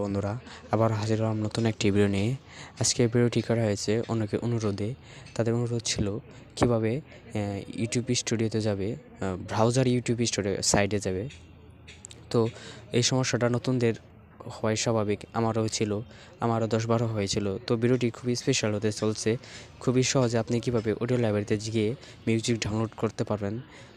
বন্ধুরা, আবার হাজির হলাম নতুন একটি ভিডিও নিয়ে। আজকে ভিডিওটি করা হয়েছে অনেকের অনুরোধে। তাদের অনুরোধ ছিল কিভাবে ইউটিউব স্টুডিওতে যাবে, ব্রাউজার ইউটিউব স্টুডিও সাইটে যাবে। তো এই সমস্যাটা নতুনদের হয় স্বাভাবিক, আমারও ছিল, আমারও 10-12 হয়েছিল। তো ভিডিওটি খুবই স্পেশাল হতে চলছে। খুবই সহজে আপনি কিভাবে অডিও লাইব্রেরিতে গিয়ে মিউজিক ডাউনলোড করতে পারবেন।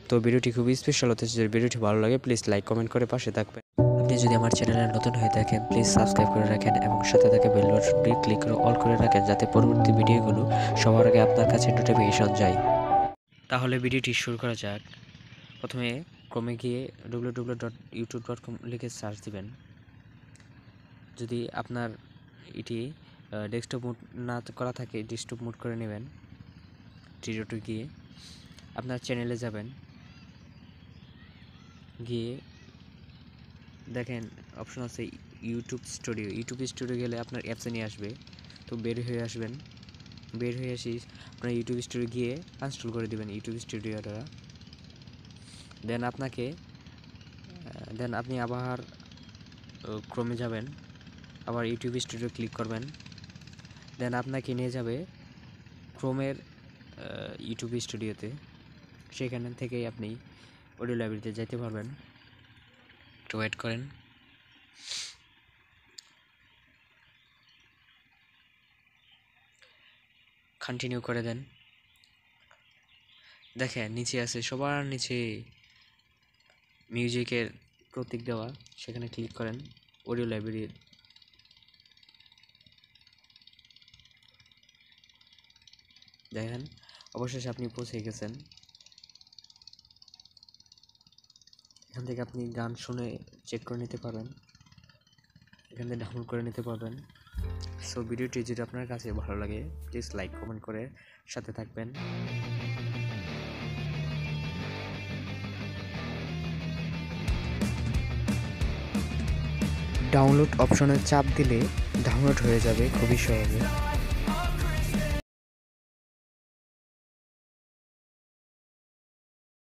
তো ভিডিওটি খুবই স্পেশাল হতে চলছে। ভিডিওটি ভালো লাগে প্লিজ লাইক কমেন্ট করে পাশে থাকবেন। আপনি যদি আমার চ্যানেলে নতুন হয়ে থাকেন প্লিজ সাবস্ক্রাইব করে রাখেন এবং সাথে থাকা বেল বাটনটি ক্লিক করে অল করে রাখেন, যাতে পরবর্তী ভিডিওগুলো সবার আগে আপনার কাছে নোটিফিকেশন যায়। তাহলে ভিডিওটি শুরু করা যাক। প্রথমে ক্রমে গিয়ে www.youtube.com লিখে সার্চ দিবেন। যদি আপনার এটি ডেস্কটপ মোড না করা থাকে ডেস্কটপ মোড করে নেবেন। টু গিয়ে আপনার চ্যানেলে যাবেন, গিয়ে দেখেন অপশন আছে ইউটিউব স্টুডিও গেলে আপনার অ্যাপসে নিয়ে আসবে। তো বের হয়ে আসবেন, বের হয়ে আসি আপনার ইউটিউব স্টুডিও গিয়ে ইনস্টল করে দেবেন ইউটিউব স্টুডিওটা। দেন আপনি আবার ক্রমে যাবেন, আবার ইউটিউব স্টুডিও ক্লিক করবেন। দেন আপনাকে নিয়ে যাবে ক্রোমের ইউটিউব স্টুডিওতে। সেখান থেকেই আপনি অডিও লাইব্রেরিতে যেতে পারবেন। একটু ওয়েট করেন। কন্টিনিউ করে দেন। দেখেন নিচে আছে, সবার নিচে মিউজিকের প্রতীক দেওয়া, সেখানে ক্লিক করেন। অডিও লাইব্রেরি দেখেন অবশেষে আপনি পৌঁছে গেছেন। এখান থেকে আপনি গান শুনে চেক করে নিতে পারবেন, এখান থেকে ডাউনলোড করে নিতে পারবেন। সো ভিডিওটি যদি আপনার কাছে ভালো লাগে প্লিজ লাইক কমেন্ট করে সাথে থাকবেন। ডাউনলোড অপশনে চাপ দিলে ডাউনলোড হয়ে যাবে খুবই সহজে।